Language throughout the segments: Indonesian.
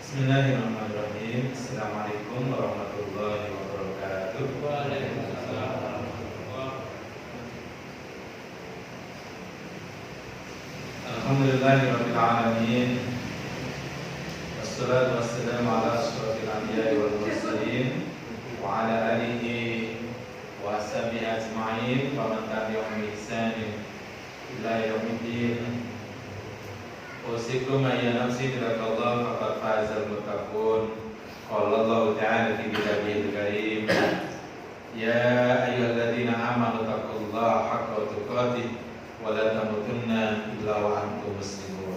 Bismillahirrahmanirrahim. Assalamualaikum warahmatullahi wabarakatuh. Waalaikumsalam warahmatullahi Alhamdulillahirabbil alamin. Wassalatu wassalamu ala asyrofil anbiya'i wal mursalin wa ala alihi wa ashabihi ajma'in wa man tabi'ahum bi ihsanin ila yaumiddin. Usikum ayya nafsi taqallah faqad fazal muttaqun. Qala Allah ta'ala fi kitabihil karim, ya ayyuhalladzina amanu taqullaha haqqa tuqatih wa la tamutunna illa wa antum muslimun.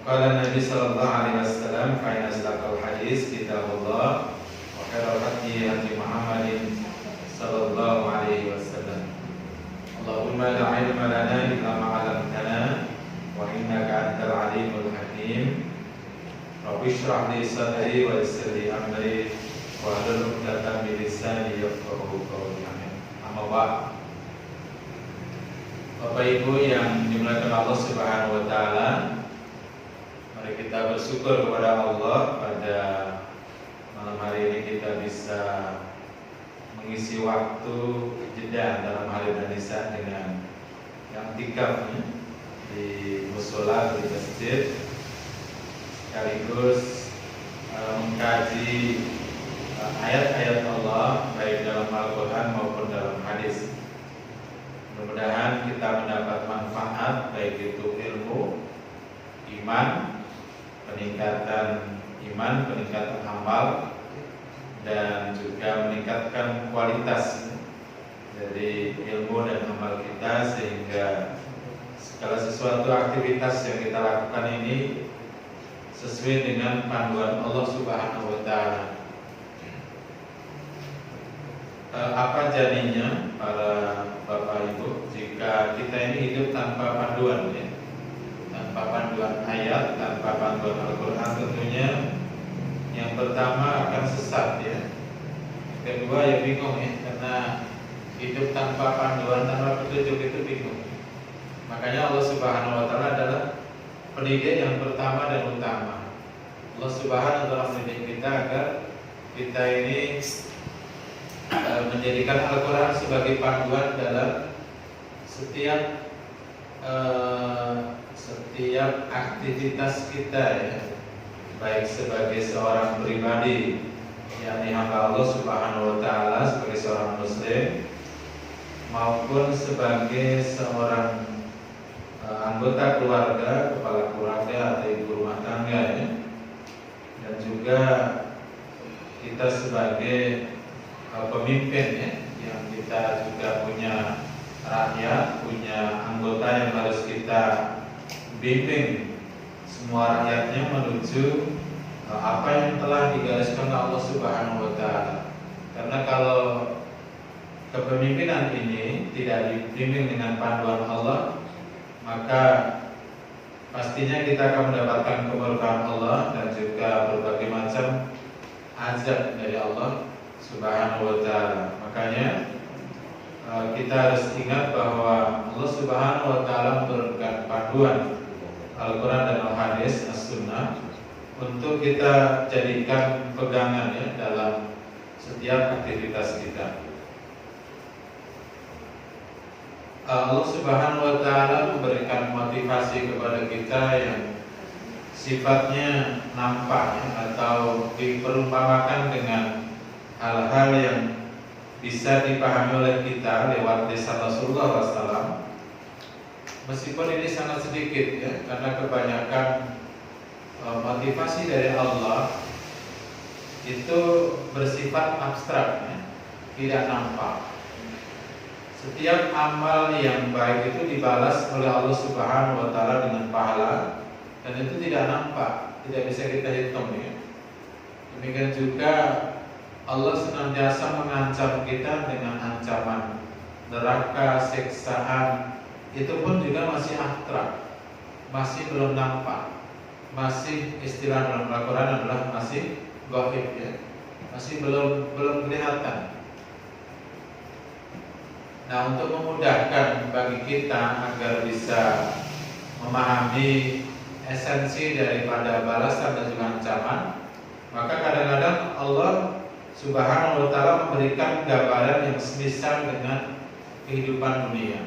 Qala Nabi sallallahu alaihi wasallam, fa inna asdaqal hadis kitabullah wa khairal hadi hadi Muhammadin sallallahu alaihi wasallam. Allahumma la ilma lana illa ma 'allamtana wa innaka antal alimul hakim. Rabbi shrah li sadri wa yassir li amri wa hlul 'uqdatam min lisani yafqahu qawli. Amma ba'd. Bapak Ibu yang dimuliakan Allah Subhanahu wa taala, mari kita bersyukur kepada Allah pada malam hari ini kita bisa mengisi waktu jeda dalam hari dan isya dengan yang tikaf di musola di masjid, sekaligus mengkaji ayat-ayat Allah baik dalam Al-Quran maupun dalam hadis. Mudah-mudahan kita mendapat manfaat baik itu ilmu, iman, peningkatan iman, peningkatan amal, dan juga meningkatkan kualitas dari ilmu dan amal kita, sehingga segala sesuatu aktivitas yang kita lakukan ini sesuai dengan panduan Allah Subhanahu wa taala. Apa jadinya para Bapak Ibu jika kita ini hidup tanpa panduan, ya? Tanpa panduan ayat, tanpa panduan Al-Quran, tentunya yang pertama akan sesat, ya. Kedua ya bingung, ya, karena hidup tanpa panduan, tanpa petunjuk itu bingung. Makanya Allah Subhanahu wa taala adalah pendidik yang pertama dan utama. Allah Subhanahu wa taala mendidik kita agar kita ini menjadikan Al-Quran sebagai panduan dalam setiap aktivitas kita, ya. Baik sebagai seorang pribadi, yakni hamba Allah Subhanahu wa taala, sebagai seorang muslim, maupun sebagai seorang anggota keluarga, kepala keluarga atau ibu rumah tangga, ya. Dan juga kita sebagai pemimpin, ya, yang kita juga punya rakyat, punya anggota yang harus kita bimbing semua rakyatnya menuju apa yang telah digariskan Allah Subhanahu wa taala. Karena kalau kepemimpinan ini tidak dibimbing dengan panduan Allah, maka pastinya kita akan mendapatkan kemurkaan Allah dan juga berbagai macam azab dari Allah Subhanahu wa taala. Makanya kita harus ingat bahwa Allah Subhanahu wa taala memberikan panduan Al-Quran dan Al-Hadis, As-Sunnah, untuk kita jadikan pegangan, ya, dalam setiap aktivitas kita. Allah Subhanahu wa taala memberikan motivasi kepada kita yang sifatnya nampak, ya, atau diperumpamakan dengan hal-hal yang bisa dipahami oleh kita lewat lisan Rasulullah SAW. Meskipun ini sangat sedikit, ya, karena kebanyakan motivasi dari Allah itu bersifat abstrak, ya, tidak nampak. Setiap amal yang baik itu dibalas oleh Allah Subhanahu wa taala dengan pahala, dan itu tidak nampak, tidak bisa kita hitung, ya. Demikian juga Allah senantiasa mengancam kita dengan ancaman neraka, siksaan. Itu pun juga masih abstrak, masih belum nampak, masih istilah dalam Al-Quran adalah masih gaib, ya, masih belum kelihatan. Nah, untuk memudahkan bagi kita agar bisa memahami esensi daripada balasan dan juga ancaman, maka kadang-kadang Allah Subhanahu wa taala memberikan gambaran yang semisal dengan kehidupan dunia.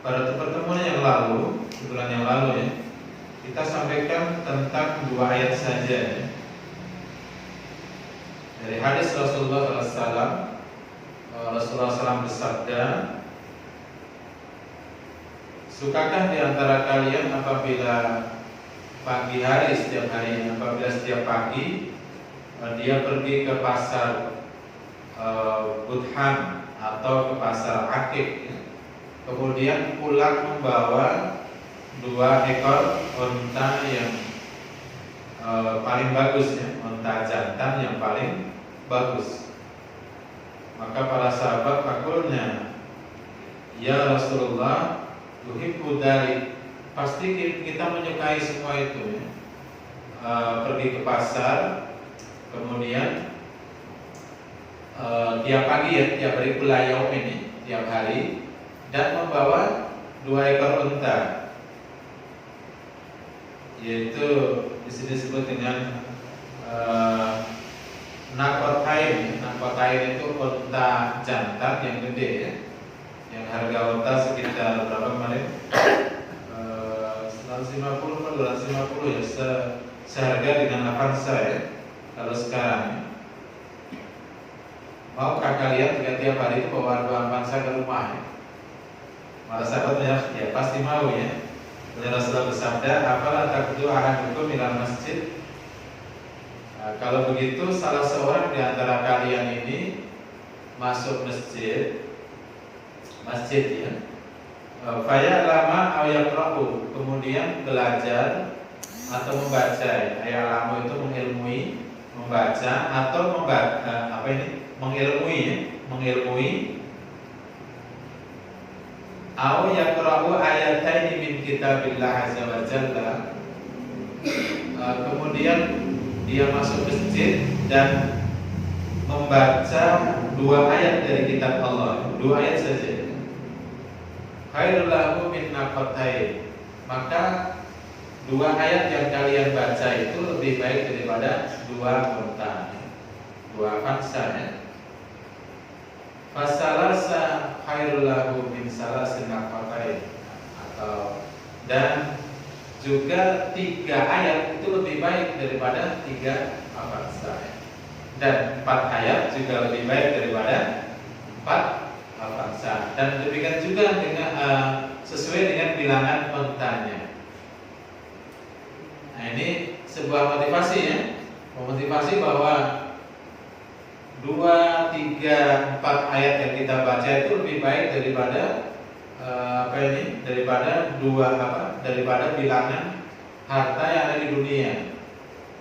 Pada pertemuan yang lalu, bulan yang lalu ya, kita sampaikan tentang 2 ayat saja ya. Dari hadis Rasulullah SAW, Rasulullah SAW bersabda, sukakah di antara kalian apabila pagi hari setiap hari, apabila setiap pagi dia pergi ke pasar Budhan atau ke pasar Akik, kemudian pulang membawa 2 ekor unta yang paling bagus ya, unta jantan yang paling bagus. Maka para sahabat pakulnya, ya Rasulullah, tuhibbu dzalik, pasti kita menyukai semua itu ya. Pergi ke pasar, kemudian tiap pagi ya, tiap hari pulayau ini, tiap hari, dan membawa 2 ekor unta, yaitu di sini disebut dengan nakotain. Nakotain itu unta jantan yang gede ya, yang harga unta sekitar berapa kemarin? 150 atau 250 ya, seharga dengan Avanza ya. Kalau sekarang maukah kalian tiap hari itu bawa 2 Avanza ke rumah ya? Malah sahabatnya ya pasti mau ya. Rasulullah bersabda, apalah takdu ahadukum ilal masjid. Nah, kalau begitu salah seorang di antara kalian ini masuk masjid ya, faya lama ayakrahu, kemudian belajar atau membaca ya. Ayalamu itu mengilmui, membaca atau mengilmui ya, mengilmui. Au yaqra'u ayataini min kitabillah azza wa jalla. Kemudian dia masuk masjid dan membaca 2 ayat dari kitab Allah, 2 ayat saja. Khairul lahu min naqatain. Maka 2 ayat yang kalian baca itu lebih baik daripada 2 unta, 2 Avanza ya. Fasalasa khairul lahu min salasin naqatain, atau dan juga 3 ayat itu lebih baik daripada 3 Avanza, dan 4 ayat juga lebih baik daripada 4 Avanza, dan demikian juga dengan sesuai dengan bilangan untanya. Nah, ini sebuah motivasi ya, memotivasi bahwa 2, 3, 4 ayat yang kita baca itu lebih baik daripada daripada bilangan harta yang ada di dunia.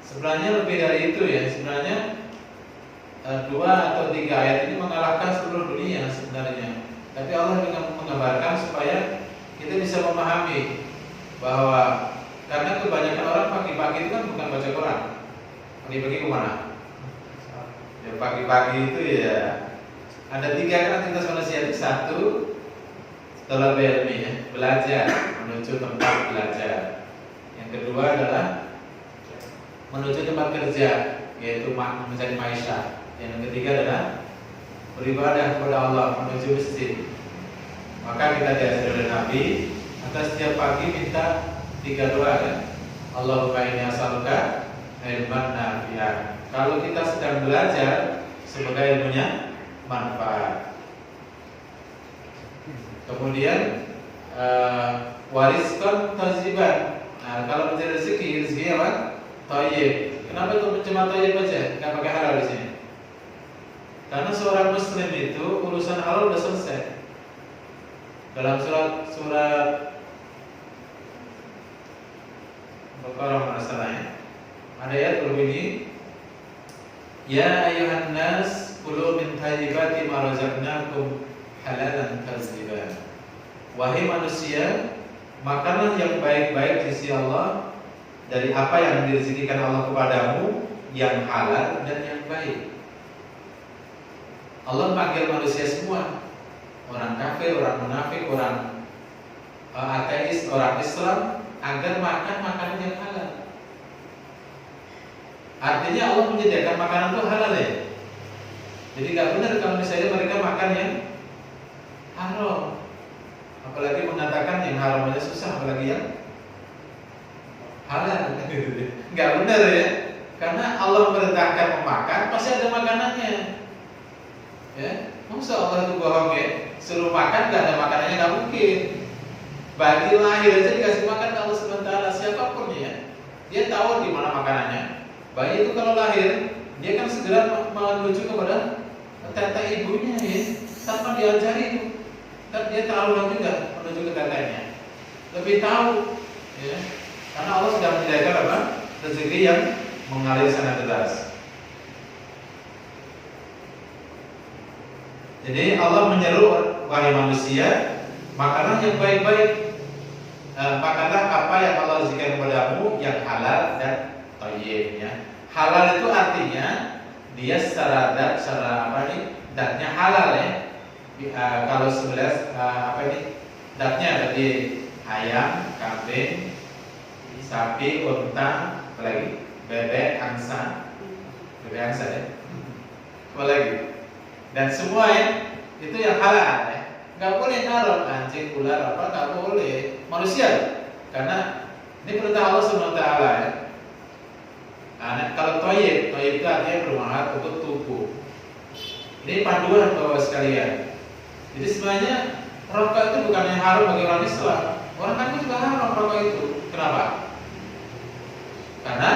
Sebenarnya lebih dari itu ya. Sebenarnya 2 atau 3 ayat ini mengalahkan seluruh dunia sebenarnya. Tapi Allah dengan menggambarkan supaya kita bisa memahami bahwa karena kebanyakan orang pagi-pagi itu kan bukan baca Quran. Pagi-pagi kemana? Ya pagi-pagi itu ya ada 3 aktivitas manusia itu. 1, tolak ilmi ya, belajar, menuju tempat belajar. Yang kedua adalah menuju tempat kerja, yaitu mencari maisha. Yang ketiga adalah beribadah kepada Allah, menuju masjid. Maka kita diajar oleh Nabi atas setiap pagi minta 3 doa kan. Allahumma inni as'aluka ilman nafi'an. Kalau kita sedang belajar, semoga ilmunya manfaat. Kemudian warizqan thayiban. Nah, kalau mencari rezeki apa? Thayyib. Kenapa itu cuma thayyib aja? Enggak pakai halal di sini. Karena seorang muslim itu urusan halal sudah selesai. Dalam surat Baqarah masalahnya ada ayat berbunyi, ya ayuhan nas kulu min thayyibati ma razaqnakum halalan tayyiban. Wahai manusia, makanlah yang baik-baik di sisi Allah dari apa yang direzekikan Allah kepadamu, yang halal dan yang baik. Allah memanggil manusia semua, orang kafir, orang munafik, orang ateis, orang Islam, agar makan makanan yang halal. Artinya Allah menyediakan makanan itu halal ya. Jadi nggak benar kalau misalnya mereka makan yang haram. Apalagi mengatakan yang haram aja susah, apalagi yang halal. Nggak benar ya. Karena Allah memerintahkan memakan, pasti ada makanannya. Ya, masa Allah itu bohong ya? Suruh makan nggak ada makanannya, nggak mungkin. Bagi lahir aja dikasih makan Allah SWT, siapapun ya, dia tahu di mana makanannya. Bayi itu kalau lahir, dia kan segera menuju kepada tete ibunya ya, tanpa diajari itu. Kan dia tahu juga menuju ke tetenya. Lebih tahu, ya, karena Allah sudah menyediakan apa? Rezeki yang mengalir sana deras. Jadi Allah menyeru wahai manusia, makanlah yang baik-baik. Makanlah apa yang Allah rezekikan kepadamu yang halal dan thayyib ya. Halal itu artinya dia secara dat, secara apa nih? Datnya halal ya. Kalau 11 apa ini? Datnya tadi ayam, kambing, sapi, unta, apa lagi? Bebek, angsa. Bebek angsa ya. Apa lagi? Dan semua ya, itu yang halal ya. Nggak boleh naruh anjing, ular apa, nggak boleh. Manusia, karena ini perintah Allah SWT ya. Nah, kalau thayyib itu artinya bermanfaat untuk tubuh. Ini panduan Bapak sekalian. Jadi sebenarnya rokok itu bukan yang haram bagi orang Islam. Orang kafir juga haram rokok itu. Kenapa? Karena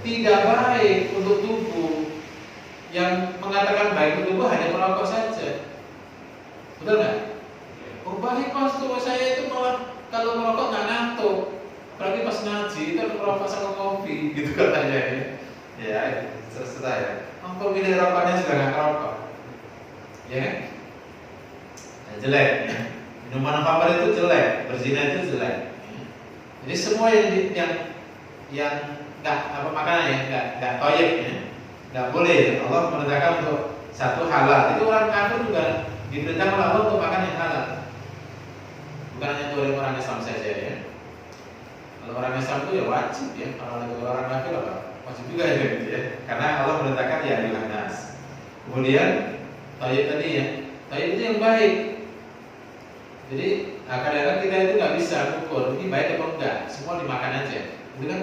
tidak baik untuk tubuh. Yang mengatakan baik untuk tubuh hanya merokok saja. Betul nggak? Oh baik mas, tuh saya itu malah kalau merokok nggak ngantuk. Apalagi pas ngaji itu merokok sama kopi, gitu katanya ya. Ya, selesai ya. Pemilih rokoknya juga nggak ngerokok, ya kan? Nah, jelek. Ya. Minuman khamr itu jelek, berzina itu jelek. Jadi semua yang nggak apa makanannya nggak thayyib ya, nggak boleh. Allah merintahkan untuk satu halal. Itu orang kafir juga diperintahkan Allah untuk makan yang halal. Bukan hanya untuk orang Islam saja ya. Kalau orang Islam itu ya wajib ya. Kalau orang kafir apa? Wajib juga ya gitu ya. Karena Allah merintahkan ya ayuhan nas. Kemudian thayyib tadi ya. Thayyib itu yang baik. Jadi kadang-kadang kita itu nggak bisa ukur ini baik atau enggak. Semua dimakan aja. Itu kan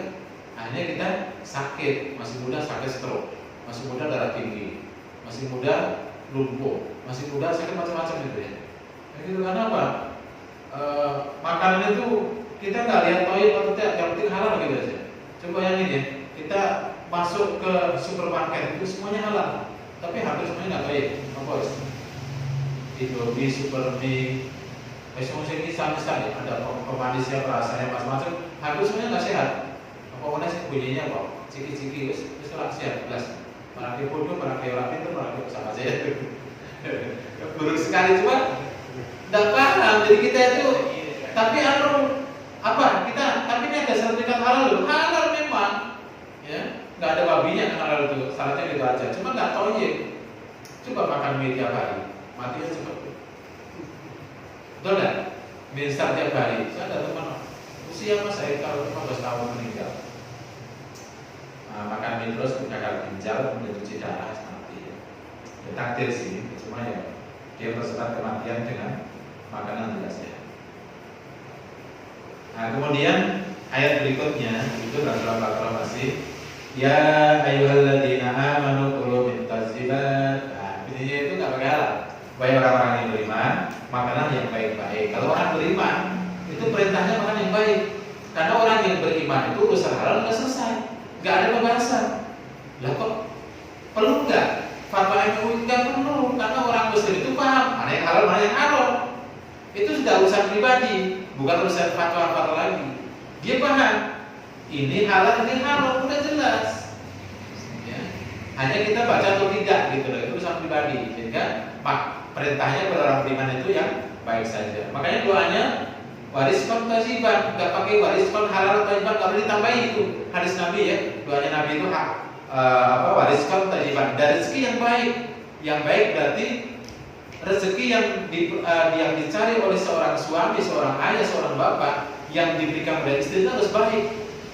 akhirnya kita sakit. Masih muda sakit stroke. Masih muda darah tinggi. Masih muda lumpuh. Masih muda sakit macam-macam gitu ya. Jadi karena apa? Makanan itu kita nggak lihat thayyib atau tidak, yang penting halal gitu aja. Coba yang ini ya, kita masuk ke supermarket itu semuanya halal, tapi hampir semuanya nggak thayyib. Apa itu? Indomie, Supermie, semua ini sama-sama ada pemanisnya, rasanya macam-macam. Hampir semuanya nggak sehat. Apa sih bunyinya kok? Ciki-ciki, wis lah sehat jelas. Mana bodoh, mana orang pintar, mana sama saja. Buruk sekali cuma tidak paham. Jadi kita itu, tapi apa kita? Tapi ini ada sertifikat halal loh. Halal memang, ya. Nggak ada babinya kan halal itu. Syaratnya gitu aja. Cuma nggak thayyib. Coba makan mie tiap hari, matinya cepat. Betul nggak? Mie instan tiap hari. Saya ada teman usia mas saya kalau 15 tahun meninggal. Makan mie terus gagal ginjal, kemudian cuci darah mati. Ya takdir sih, cuma ya dia berserta kematian dengan makanan tidak sehat. Nah kemudian ayat berikutnya itu dalam surah Al-Baqarah masih ya ayyuhalladzina amanu kulu min thayyibat. Nah intinya itu nggak pakai halal. Bagi orang-orang yang beriman, makanan yang baik-baik. Kalau orang beriman itu perintahnya makan yang baik. Karena orang yang beriman itu urusan halal sudah selesai, nggak ada pembahasan. Lah kok perlu nggak? Fatwa MUI nggak perlu, karena orang Muslim itu paham mana yang halal, mana yang haram. Itu sudah urusan pribadi, bukan urusan fatwa-fatwa lagi. Dia paham ini halal, ini haram, udah jelas. Ya. Hanya kita baca atau tidak gitu loh, itu urusan pribadi. Sehingga perintahnya kepada orang beriman itu yang baik saja. Makanya doanya wariskan thayyiban, nggak pakai wariskan halal thayyiban, nggak boleh ditambahi itu. Hadis Nabi ya, doanya Nabi itu wariskan thayyiban, dari rezeki yang baik. Yang baik berarti rezeki yang dicari oleh seorang suami, seorang ayah, seorang bapak yang diberikan oleh istri itu harus baik.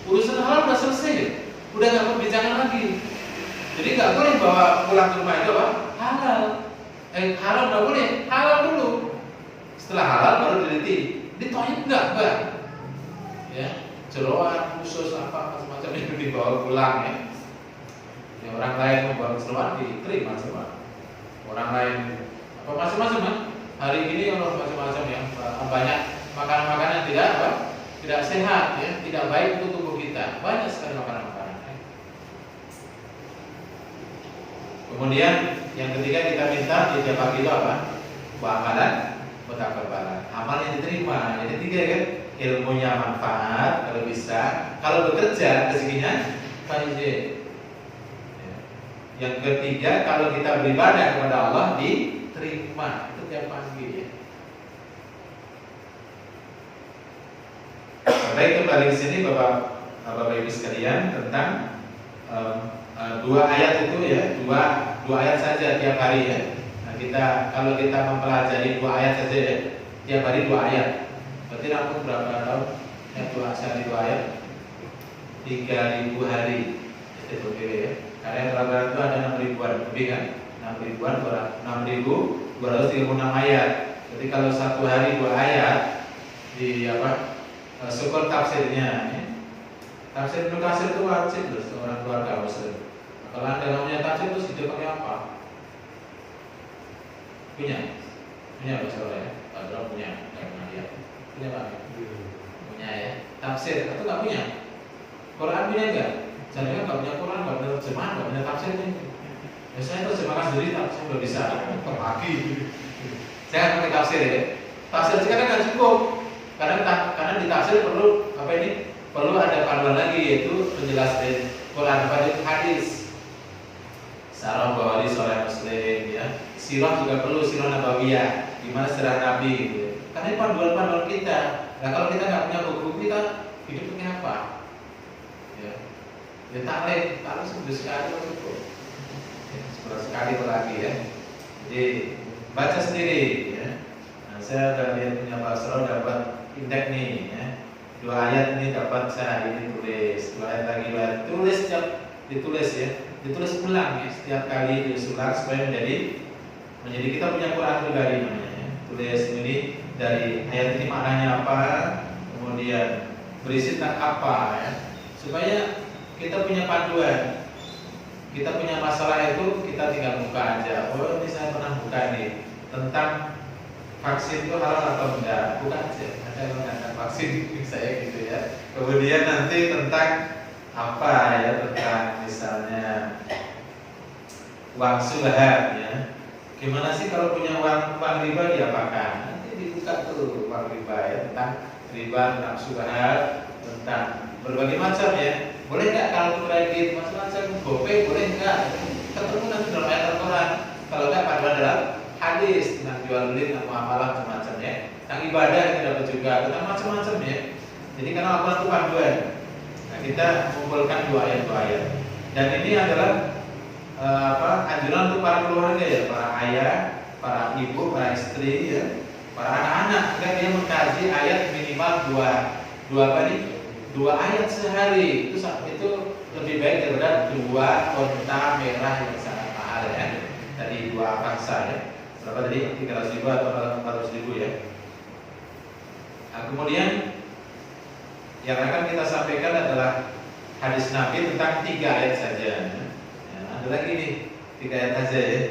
Urusan halal udah selesai, udah nggak perbincangan lagi. Jadi nggak boleh bawa pulang ke rumah itu apa? Halal. Halal nggak boleh, halal dulu. Setelah halal baru diliti. Ditoyib nggak? Ya, jeroan khusus apa macam-macam itu dibawa pulang ya. Ya, orang lain membawa jeroan diterima semua. Orang lain apa macam-macam kan? Hari ini orang macam-macam ya, banyak makanan-makanan tidak apa? Tidak sehat ya, tidak baik untuk tubuh kita. Banyak sekali makanan-makanan. Ya. Kemudian yang ketiga kita minta di tiap pagi itu apa? Amalan mutaqabbalan. Amal yang diterima. Jadi tiga kan, ilmunya manfaat kalau bisa. Kalau bekerja rezekinya faiz. Yang ketiga, kalau kita beribadah kepada Allah diterima. Itu tiap pagi ya. Baik, kembali ke sini Bapak Ibu sekalian tentang dua ayat itu ya, dua ayat saja tiap hari ya. Nah, kalau kita mempelajari dua ayat saja ya, tiap hari dua ayat. Berarti aku berapa tahun? Yang dua ayat 3.000 hari. Itu ya. Karena pelajaran itu ada 6.000-an lebih kan? 6.236 ayat. Jadi kalau satu hari 2 ayat di syukur tafsirnya ya. Tafsir Ibnu Katsir itu wajib loh seorang keluarga muslim. Kalau Anda nggak punya tafsir terus hidup pakai apa? Punya bahasa Allah ya? Kalau punya, nggak pernah lihat. Punya Pak? Punya ya. Tafsir atau nggak punya? Quran punya nggak? Jangan nggak punya Quran, nggak punya terjemahan, nggak punya tafsirnya. Ya, saya terjemahkan sendiri, saya nggak bisa terbagi. Saya pakai tafsir ya. Tafsir sekarang nggak cukup, karena di tafsir perlu perlu ada panduan lagi, yaitu penjelasan Quran pada hadis. Sarah Bukhari, Sahih Muslim ya. Sirah juga perlu, sirah nabawiyah, gimana sirah Nabi gitu. Karena ini panduan kita. Nah kalau kita nggak punya buku, kita hidup pakai apa? Ya taklid sekali cukup. Ya, 10 sekali lagi ya. Jadi baca sendiri ya. Nah, saya udah lihat punya Pak Sro dapat indeks nih ya. 2 ayat ini dapat saya ini tulis, 2 ayat lagi tulis ditulis ya. Ditulis ulang ya, setiap kali diulang supaya menjadi kita punya Quran pribadi namanya ya. Tulis ini dari ayat ini maknanya apa, kemudian berisi tentang apa ya. Supaya kita punya panduan. Kita punya masalah itu kita tinggal buka aja. Oh ini saya pernah buka nih tentang vaksin itu halal atau enggak. Buka aja. Ada yang mengatakan vaksin saya gitu ya. Kemudian nanti tentang apa ya, tentang misalnya uang subhat ya. Gimana sih kalau punya uang riba diapakan? Nanti dibuka tuh uang riba ya, tentang riba, tentang subhat, tentang berbagai macam ya. Boleh nggak kalau kredit macam-macam, GoPay boleh nggak? Ketemu nanti dalam ayat Al-Quran. Kalau nggak panduan dalam hadis tentang jual beli, tentang muamalah macam-macam ya. Tentang ibadah kita dapat juga, tentang macam-macam ya. Jadi karena Al-Quran itu panduan. Nah kita kumpulkan 2 ayat. Dan ini adalah anjuran untuk para keluarga ya, para ayah, para ibu, para istri ya, para anak-anak. Agar dia mengkaji ayat minimal 2 ayat sehari. Itu lebih baik daripada 2 onta merah yang sangat mahal ya. Tadi 2 Avanza ya. Berapa tadi? 300.000 atau 400.000 ya. Nah, kemudian yang akan kita sampaikan adalah hadis Nabi tentang 3 ayat saja. Ya, ada lagi nih 3 ayat saja ya.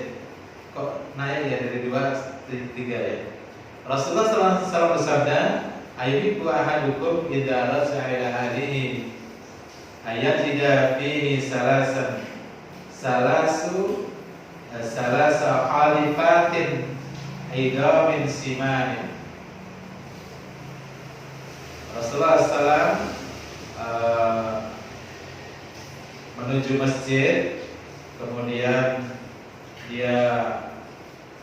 Kok naik ya dari 2 ke 3 ya. Rasulullah SAW bersabda, ayyuhibbu ahadukum idza raja'a ila ahlihi ayajida fihi salasa khalifatin idamin simanin. Rasulullah SAW menuju masjid, kemudian dia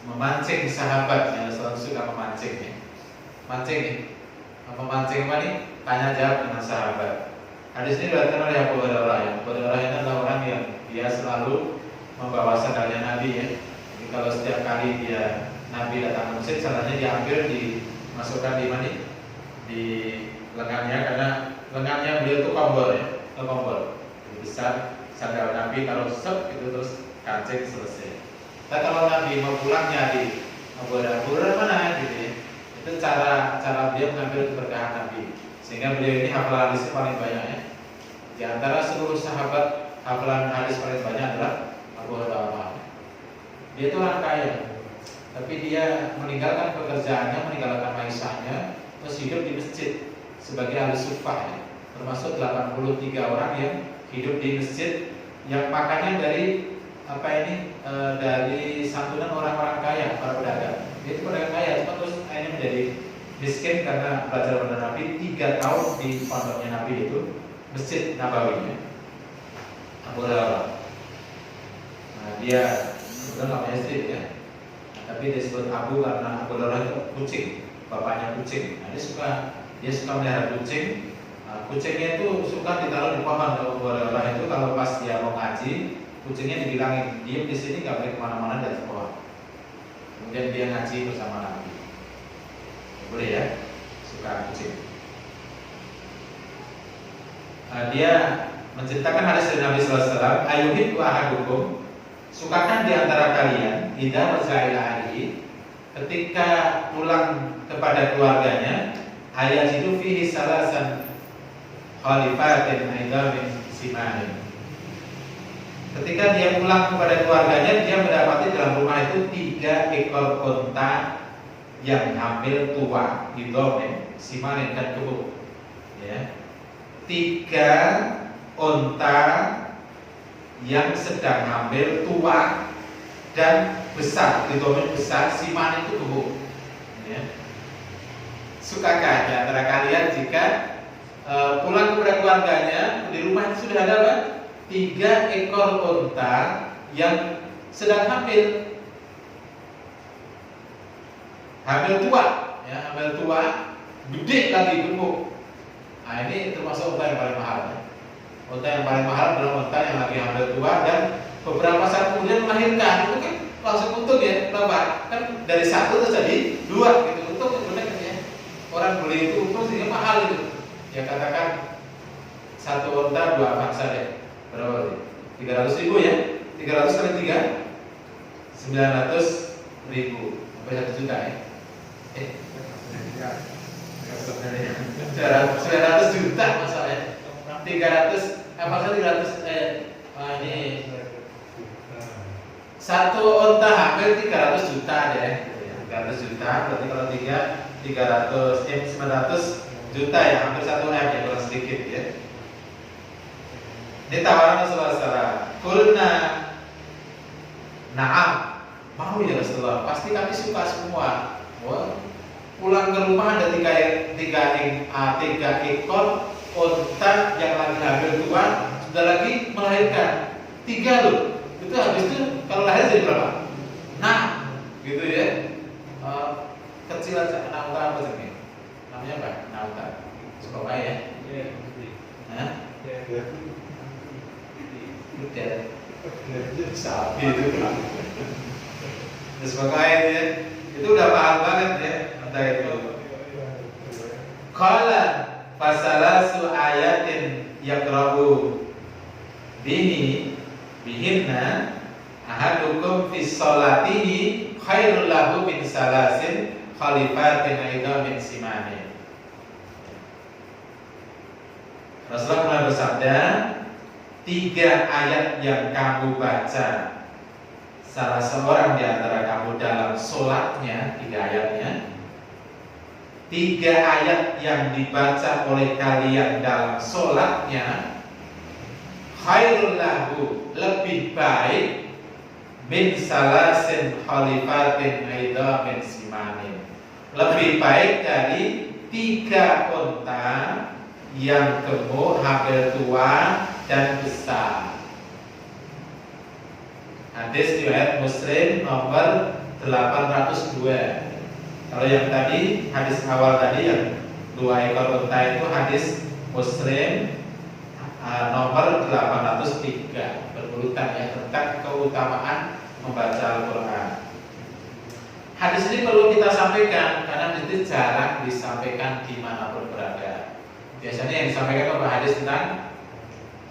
memancing sahabatnya. Rasulullah suka memancing ya. Mancing nih. Memancing apa nih? Tanya jawab dengan sahabat. Hadis ini diriwayatkan oleh Abu Hurairah. Abu Hurairah ini adalah orang yang dia selalu membawa sandalnya Nabi ya. Jadi kalau setiap kali Nabi datang ke masjid, sandalnya diambil, dimasukkan di mana? Di lengannya, karena lengannya beliau itu kombol ya, kombol besar. Sandal Nabi kalau sep itu terus kancing selesai. Tapi kalau Nabi mau pulang nyari Abu Hurairah mana gitu ya, itu cara beliau mengambil keberkahan Nabi. Sehingga beliau ini hafalan hadis paling banyak ya. Di antara seluruh sahabat hafalan hadis paling banyak adalah Abu Hurairah. Dia itu orang kaya, tapi dia meninggalkan pekerjaannya, meninggalkan maisahnya, terus hidup di masjid sebagai ahli sufah ya. Termasuk 83 orang yang hidup di masjid yang makannya dari dari santunan orang-orang kaya, para pedagang. Dia itu pedagang kaya, cuma terus akhirnya menjadi miskin karena belajar pada Nabi 3 tahun di pondoknya Nabi itu, Masjid Nabawi. Abu Hurairah. Nah, dia kebetulan namanya istri ya. Nah, tapi disebut Abu karena Abu Hurairah itu kucing, bapaknya kucing. Nah, dia suka melihara kucing. Nah, kucingnya itu suka ditaruh di pohon. Abu Hurairah itu kalau pas dia mau ngaji, kucingnya dibilangin diam di sini, nggak boleh kemana-mana dari pohon. Kemudian dia ngaji bersama Nabi. Boleh ya, suka kucing. Dia menceritakan hadis dari Nabi SAW, ayuhibbu ahadukum, sukakah di antara kalian idza raja'a ila ahlihi, ketika pulang kepada keluarganya, ayajidu fihi salasan khalifatin aidamin simanin. Ketika dia pulang kepada keluarganya, dia mendapati dalam rumah itu 3 ekor unta yang hamil tua, idamin simanin dan gemuk. Ya. 3 unta yang sedang hamil tua dan besar, idamin besar, siman itu gemuk. Ya. Sukakah di antara kalian jika pulang kepada keluarganya, di rumah itu sudah ada apa? 3 ekor unta yang sedang hamil tua, ya, hamil tua, gede lagi, gemuk. Nah, ini termasuk unta yang paling mahal. Ya. Unta yang paling mahal adalah unta yang lagi hamil tua dan beberapa saat kemudian melahirkan. Itu kan langsung untung ya, berapa? Kan dari 1 terus jadi 2 gitu. Untung benar kan ya. Orang beli itu untung sehingga mahal gitu. Ya katakan 1 unta 2 paksa ya. Berapa? 300.000 ya. 300 kali 3 900.000 sampai 1 juta ya. 900 juta masalahnya. 300 ini 1 unta hampir 300 juta deh. 300 juta berarti kalau 900 juta ya, hampir 1 M ya, kurang sedikit ya. Ini tawaran Rasulullah SAW. Kulna na'am, mau ya Rasulullah, pasti kami suka semua. Wah, pulang ke rumah ada 3 ekor unta yang lagi hamil tua, sudah lagi melahirkan 3 loh. Itu habis itu kalau lahir jadi berapa? Nah, gitu ya. Kecil aja, anak unta apa sih? Namanya apa? Anak unta. Suka ya? Hah? Udah sapi itu kan. Terus makanya itu udah mahal banget ya, entah itu. Qala fasalasu ayatin yaqra'u bihinna ahadukum fi sholatihi khairul lahu min salasin khalifatin aidha min simani. Rasulullah mulai bersabda, 3 ayat yang kamu baca, salah seorang di antara kamu dalam sholatnya, 3 ayatnya, 3 ayat yang dibaca oleh kalian dalam sholatnya, khairul lahu, lebih baik, min salasin khalifatin aidha min simanin, lebih baik dari 3 unta yang gemuk, hamil tua dan besar. Hadis riwayat Muslim nomor 802. Kalau yang tadi hadis awal tadi yang 2 ekor unta itu hadis Muslim nomor 803, berurutan ya, tentang keutamaan membaca Al-Quran. Hadis ini perlu kita sampaikan karena itu jarang disampaikan dimanapun berada. Biasanya yang disampaikan oleh hadis tentang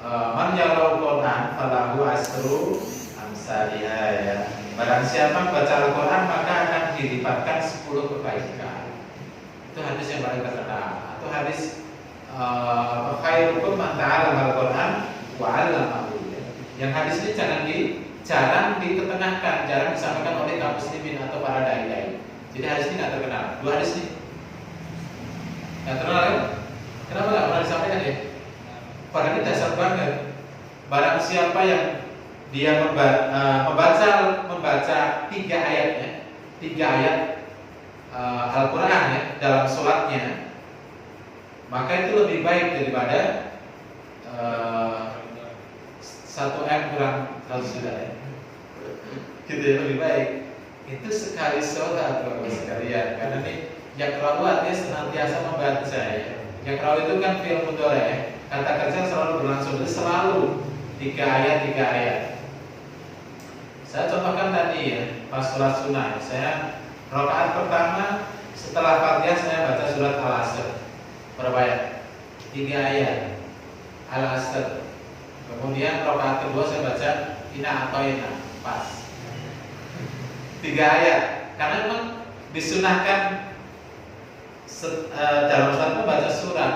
man yaqra'ul Quran falahu asru amsalihha ya. Barang siapa baca Al-Quran maka akan dilipatkan 10 kebaikan. Itu hadis yang paling terkenal. Atau hadis khairukum man ta'allama Al-Quran wa 'allamahu. Yang hadis ini jarang diketengahkan, jarang disampaikan oleh kaum muslimin atau para dai-dai. Jadi hadis ini nggak terkenal. Dua hadis ini nggak terkenal kan? Kenapa nggak pernah disampaikan ya? Padahal ini dasar banget. Barang siapa yang dia membaca 3 ayatnya, 3 ayat Al-Quran ya dalam sholatnya, maka itu lebih baik daripada 1 M kurang 100 juta ya. Gitu ya, lebih baik. Itu sekali sholat Bapak sekalian. Karena ini yaqra'u artinya senantiasa membaca ya. Yaqra'u itu kan fi'il mudhari ya. Kata kerja selalu berlangsung, jadi selalu 3 ayat. Saya contohkan tadi ya, pas sholat sunnah, saya rakaat pertama setelah Fatihah saya baca surat Al-Asr. Berapa ayat? 3 ayat Al-Asr. Kemudian rakaat kedua saya baca Inna Atoina, pas 3 ayat. Karena memang disunahkan dalam sholat membaca surat,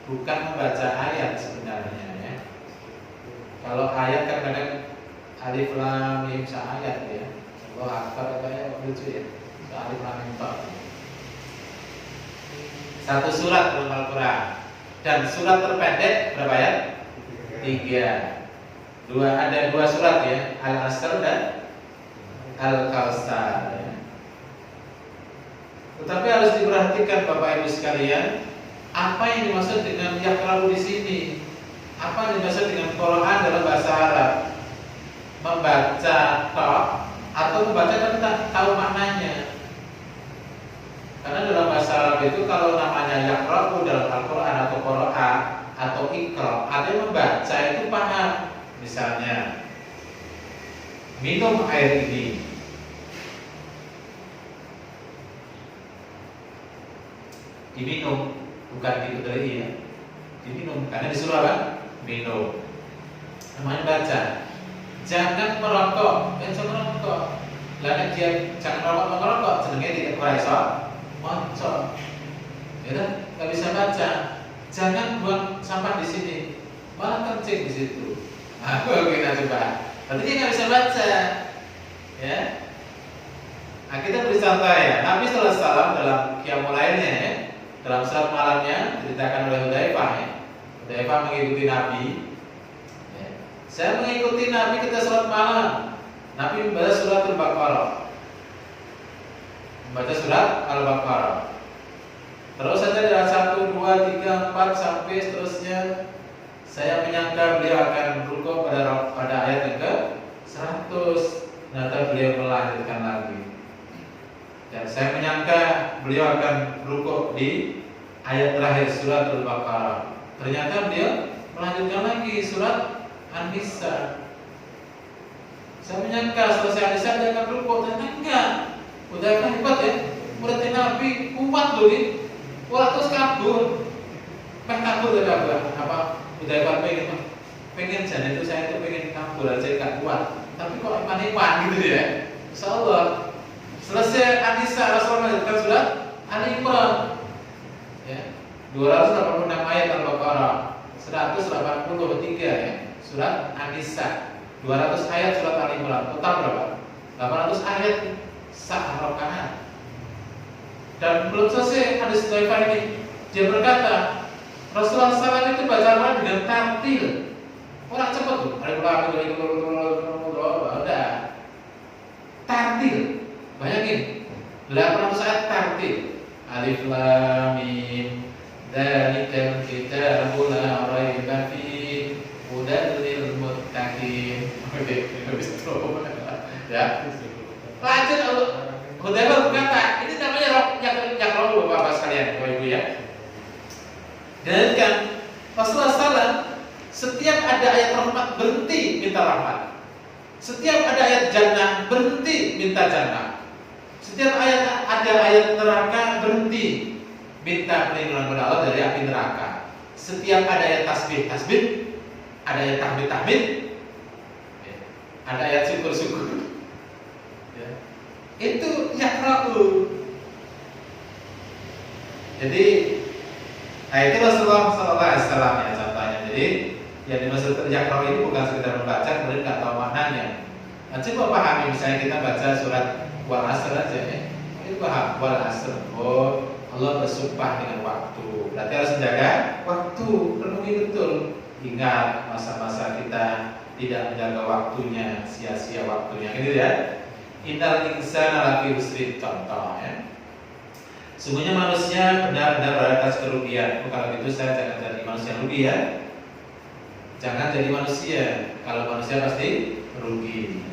bukan membaca ayat sebenarnya ya. Kalau ayat kan kadang alif lam mim ayat ya. Allah akbar kayak lucu ya. Alif lam mim satu surat dalam Al-Quran. Dan surat terpendek berapa ayat? 3. Ada 2 surat ya, Al-Asr dan Al-Kautsar ya. Tetapi harus diperhatikan Bapak Ibu sekalian, apa yang dimaksud dengan yaqra'u di sini? Apa yang dimaksud dengan Quran dalam bahasa Arab? Membaca tok atau membaca dan tahu maknanya? Karena dalam bahasa Arab itu kalau namanya yaqra'u dalam Al-Quran atau Qur'an atau Iqra, artinya membaca itu paham. Misalnya minum air ini, diminum, bukan diberi ya, diminum karena disuruh apa? Minum. Namanya baca. Jangan merokok, jangan merokok. Lalu dia jangan merokok, jenenge tidak kuraiso, moncok. Ya, nggak bisa baca. Jangan buang sampah di sini, malah kencing di situ. Aku kita coba. Berarti dia nggak bisa baca, ya. Nah, kita beri contoh ya. Nabi Sallallahu Alaihi Wasallam dalam qiyamul lailnya ya, dalam surat malamnya diceritakan oleh Hudzaifah ya. Hudzaifah mengikuti Nabi. Ya. Saya mengikuti Nabi kita sholat malam. Nabi membaca surat Al-Baqarah. Membaca surat Al-Baqarah. Terus saja dari 1, 2, 3, 4 sampai seterusnya. Saya menyangka beliau akan rukuk pada ayat yang ke-100. Ternyata beliau melanjutkan lagi. Dan saya menyangka beliau akan rukuk di ayat terakhir surat Al-Baqarah. Ternyata beliau melanjutkan lagi surat An-Nisa. Saya menyangka selesai An-Nisa dia akan rukuk, ternyata enggak. Udah hebat ya, murid Nabi kuat loh ini. Wah terus kabur, kabur dari apa? Udah hebat pengen jadi itu saya itu pengen kabur aja nggak kuat. Tapi kok iman gitu ya. Insya Allah selesai An-Nisa Rasulullah melanjutkan surat Al-Imran ya, 286 ayat Al-Baqarah, 183 ya surat An-Nisa, 200 ayat surat Al-Imran, total berapa? 800 ayat sak rakaat. Dan belum selesai hadis Hudzaifah ini, dia berkata Rasulullah SAW itu baca Al-Quran dengan tartil. Orang cepat tuh, udah tartil. Bayangin 800 ayat tartil. Alif lam mim dzalikal kitabu la raiba fihi hudan lil muttaqin. Oke, habis itu ya. Lanjut Hudzaifah berkata, ini namanya yaqra'u Bapak sekalian, Bapak Ibu ya. Dan kan Rasulullah SAW setiap ada ayat rahmat berhenti minta rahmat. Setiap ada ayat jannah berhenti minta jannah. Setiap ayat ada ayat neraka berhenti minta perlindungan kepada Allah dari api neraka. Setiap ada ayat tasbih, ada ayat tahmid, ya, ada ayat syukur, ya, itu yakra'u. Jadi, itu Rasulullah SAW ya contohnya. Jadi, yang dimaksud yakra'u ini bukan sekedar membaca kemudian nggak tahu maknanya. Nah, coba pahami, misalnya kita baca surat Wal Asr aja ya. Ini paham Wal Asr. Oh, Allah bersumpah dengan waktu. Berarti harus menjaga waktu, penuhi betul. Ingat masa-masa kita tidak menjaga waktunya, sia-sia waktunya. Gitu ya. Innal insana lafi khusrin, contoh ya. Sungguhnya manusia benar-benar berada atas kerugian. Kalau gitu saya jangan jadi manusia rugi ya. Jangan jadi manusia. Kalau manusia pasti rugi.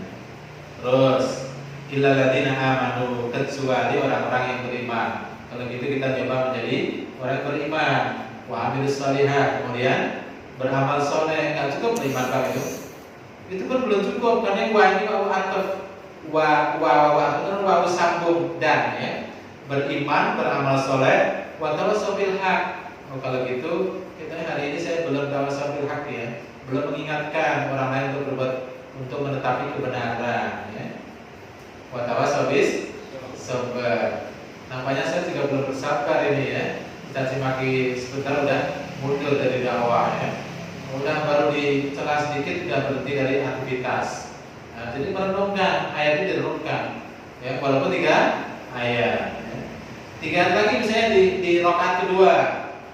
Terus illal ladzina amanu, kecuali orang-orang yang beriman. Kalau gitu kita coba menjadi orang yang beriman. Wa amilus sholihat, kemudian beramal soleh. Enggak cukup beriman Pak itu. Itu pun belum cukup karena wa ini wa ataf wa sambung dan ya. Beriman, beramal soleh, wa tawassaw bil haq. Oh, kalau gitu kita hari ini saya belum tawassaw bil haq ya. Belum mengingatkan orang lain untuk berbuat, untuk menetapi kebenaran ya. Wa tawassaw bis sabr. Nampaknya saya juga belum bersabar ini ya. Kita maki sebentar udah mundur dari dakwah ya. Udah baru dicela sedikit udah berhenti dari aktivitas. Nah, jadi merenungkan ayat ini direnungkan ya, walaupun 3 ayat. 3 ayat lagi misalnya di rakaat kedua.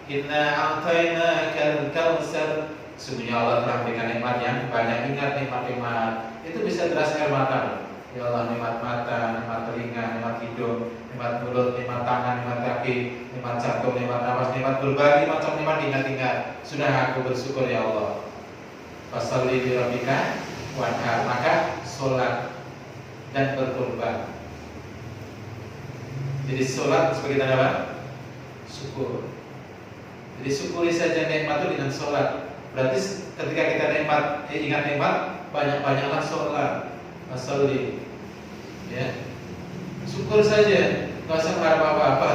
Inna a'tainakal kautsar. Sungguhnya Allah telah memberikan nikmat yang banyak. Ingat nikmat-nikmat itu bisa deras air mata. Ya Allah, nikmat mata, nikmat telinga, nikmat hidung, nikmat mulut, nikmat tangan, nikmat kaki, nikmat jantung, nikmat nafas, nikmat berbagai macam nikmat ingat-ingat. Sudah aku bersyukur ya Allah. Fasholli li rabbika wanhar, maka sholat dan berkorban. Jadi sholat sebagai tanda apa? Syukur. Jadi syukuri saja nikmat itu dengan sholat. Berarti ketika kita ingat nikmat, banyak-banyaklah sholat. Fasholli, ya, syukur saja, nggak usah mengharap apa-apa.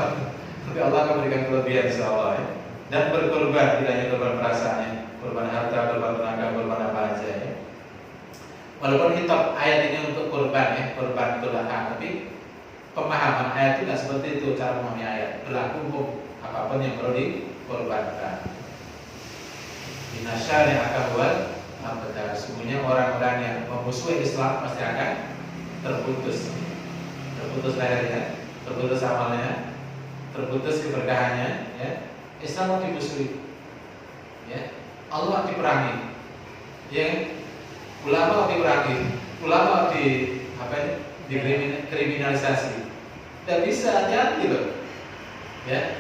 Tapi Allah akan berikan kelebihan insyaallah ya. Dan berkorban, tidak hanya korban perasaannya, korban harta, korban tenaga, korban apa aja ya. Walaupun hitop ayat ini untuk korban ya, korban itulah hak, tapi pemahaman ayat itu nggak seperti itu cara memahami ayat. Berlaku umum apapun yang perlu dikorbankan. Inasyari akan buat benar. Sungguhnya orang-orang yang memusuhi Islam pasti akan terputus lehernya, terputus amalnya, terputus keberkahannya. Ya. Islam mau dimusuhi, ya. Allah diperangi, ya. Ulama diperangi, ulama dikriminalisasi. Tidak bisa, hati-hati loh, ya.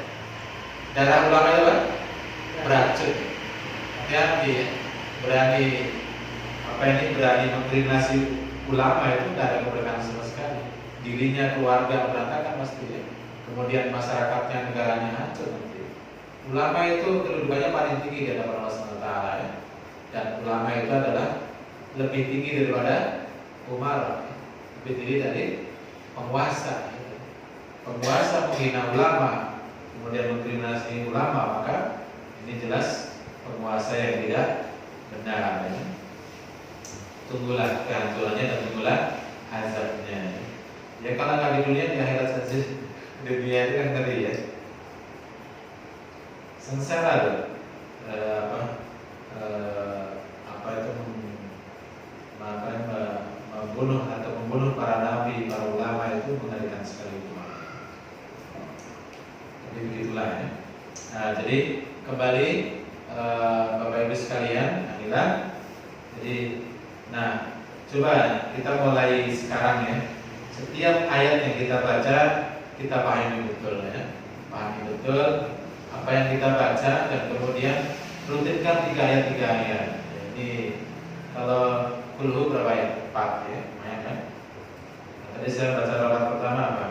Darah ulama itu kan beracun, hati-hati ya. Berani mengkriminasi ulama itu tidak ada keberkahan sama sekali. Dirinya, keluarga berantakan pasti ya. Kemudian masyarakatnya, negaranya hancur nanti. Ulama itu kedudukannya paling tinggi di hadapan Allah SWT ya. Dan ulama itu adalah lebih tinggi daripada umar, lebih tinggi dari penguasa. Penguasa menghina ulama, kemudian mengkriminalisasi ulama, maka ini jelas penguasa yang tidak benar ya. Tunggulah kehancurannya dan tunggulah azabnya. Ya kalau nggak di dunia, di akhirat saja. Dunia itu kan ngeri ya. Sengsara loh. Membunuh para nabi, para ulama itu mengerikan sekali. Jadi begitulah ya. Nah, jadi kembali Bapak Ibu sekalian, inilah. Jadi, nah, coba kita mulai sekarang ya. Setiap ayat yang kita baca, kita pahami betul ya. Pahami betul apa yang kita baca dan kemudian rutinkan 3 ayat. Jadi kalau kulhu berapa ayat? 4 ya, lumayan kan? Tadi saya baca rakaat pertama apa?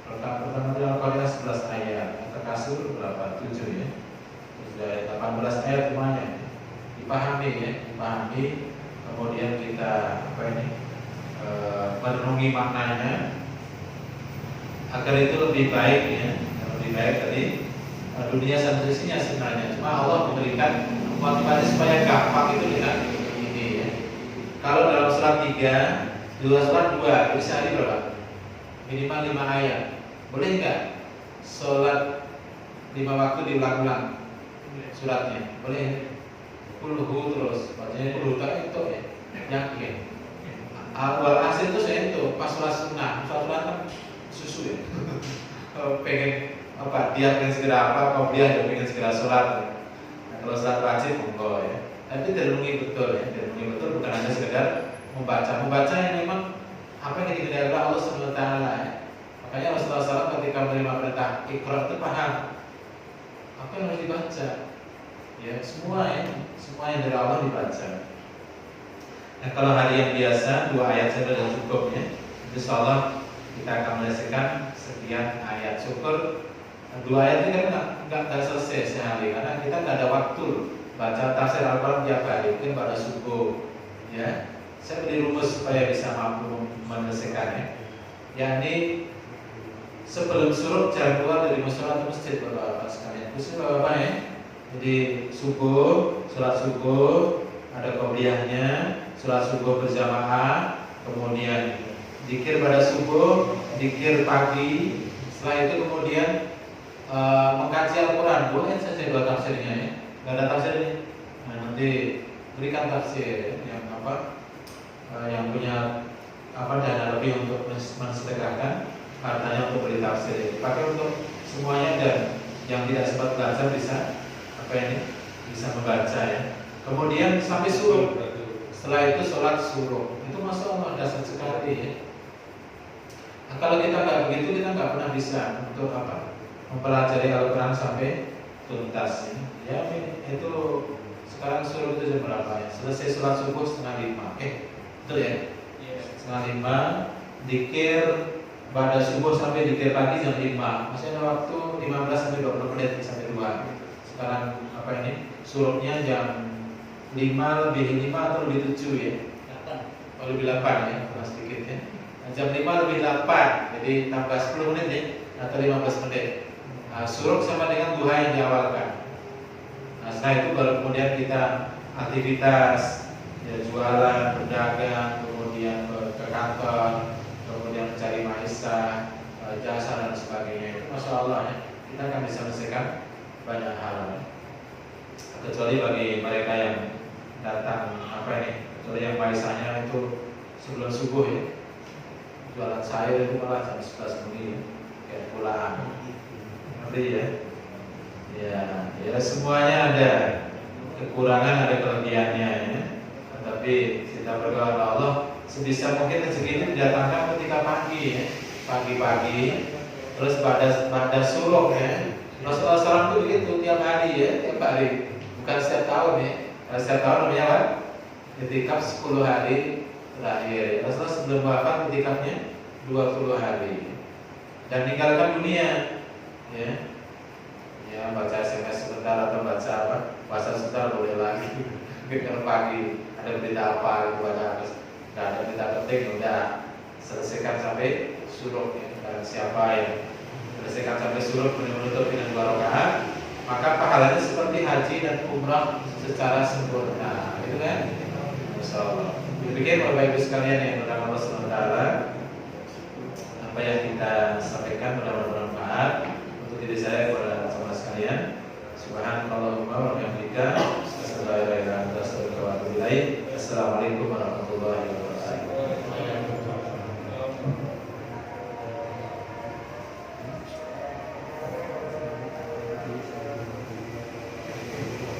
Rakaat pertama itu Al-Qari'ah 11 ayat. Al-Kasur berapa? 7 ya. Terus dari 18 ayat lumayan. Dipahami ya, dipahami. Kemudian kita merenungi maknanya agar itu lebih baik ya, lebih lebih baik dari dunia santrisinya sebenarnya. Cuma Allah memberikan motivasi supaya gampang itu dengan ini ya. Kalau dalam surat 3, dua surat 2, itu sehari berapa? Minimal 5 ayat. Boleh nggak sholat 5 waktu diulang-ulang suratnya? Boleh. Kulhu terus, bacanya kulhu tak itu ya. Yakin. Awal akhir itu saya itu pas sholat sunnah kan susu ya. Pengen apa? Dia pengen segera apa? Kalau dia pengen segera sholat. Nah, kalau sholat wajib monggo ya. Tapi dirungi betul ya. Dirungi betul bukan hanya sekedar membaca yang memang apa yang dikehendaki Allah Subhanahu wa taala ya. Makanya Rasulullah SAW ketika menerima perintah Iqra itu paham apa yang harus dibaca. Ya, semua yang dari Allah dibaca. Nah, kalau hari yang biasa 2 ayat saja sudah cukup ya. Insyaallah kita akan menyelesaikan sekian ayat. Syukur 2 ayat ini kan nggak selesai sehari karena kita nggak ada waktu baca tafsir Al-Quran tiap hari, mungkin pada subuh ya. Saya beri rumus supaya bisa mampu menyelesaikannya. Yakni sebelum suruh jangan keluar dari musola atau masjid Bapak-bapak sekalian. Khusus Bapak ya. Jadi subuh, sholat subuh ada qobliyahnya, sholat subuh berjamaah, kemudian zikir pada subuh, zikir pagi. Setelah itu kemudian mengkaji Al-Quran. Boleh saja 2 tafsirnya ya. Nggak ada tafsirnya. Nah, nanti berikan tafsir yang apa? Yang punya dana lebih untuk mensedekahkan hartanya untuk beli tafsir. Dipakai untuk semuanya dan yang tidak sempat belajar bisa bisa membaca ya. Kemudian sampai suruh. Setelah itu sholat suruh. Itu masya Allah dasar sekali ya. Nah, kalau kita nggak begitu kita nggak pernah bisa untuk mempelajari Al-Quran sampai tuntas ya. Itu sekarang suruh itu jam berapa ya? Selesai sholat subuh 4:30. Betul ya? 4:30. Dikir pada subuh sampai dikir pagi jam 5. Masih ada waktu 15 sampai 20 menit sampai 2. Sekarang suruhnya jam 5 lebih 5 atau lebih 7 ya? Lebih 8 ya, kurang sedikit ya. Nah, jam 5 lebih 8, jadi tambah 10 menit ya, atau 15 menit. Nah, suruh sama dengan duha yang diawalkan. Nah, setelah itu baru kemudian kita aktivitas ya, jualan, berdagang, kemudian ke kantor, kemudian mencari maisha, jasa dan sebagainya. Itu masya Allah ya, kita akan bisa menyelesaikan banyak hal. Kecuali bagi mereka yang datang kecuali yang maisanya itu sebelum subuh ya, jualan sayur itu malah jam 11 pagi kayak pulang. Ngerti ya? Ya semuanya ada kekurangan, ada kelebihannya ya. Tetapi kita berdoa kepada Allah sebisa mungkin rezeki ini didatangkan ketika pagi ya, pagi-pagi, terus pada suruh ya. Rasulullah SAW itu begitu tiap hari ya, tiap hari. Bukan setiap tahun ya. Kalau setiap tahun namanya apa? Itikaf 10 hari terakhir. Rasulullah sebelum wafat itikafnya 20 hari. Dan meninggalkan dunia ya. Ya baca SMS sebentar atau baca puasa sebentar boleh lagi. Kalau pagi ada berita apa itu ada berita penting udah selesaikan sampai suruh ya. Dan siapa yang selesaikan sampai suruh menutup dengan 2 rakaat, maka pahalanya seperti haji dan umrah secara sempurna. Itu kan? Insyaallah. Demikian Bapak Ibu sekalian yang berdoa Allah SWT, apa yang kita sampaikan mudah-mudahan bermanfaat untuk diri saya kepada teman-teman sekalian. Subhanallahumma wa bihamdika, asyhadu an la ilaha illa anta, astaghfiruka wa atubu ilaik. Assalamualaikum warahmatullahi wabarakatuh.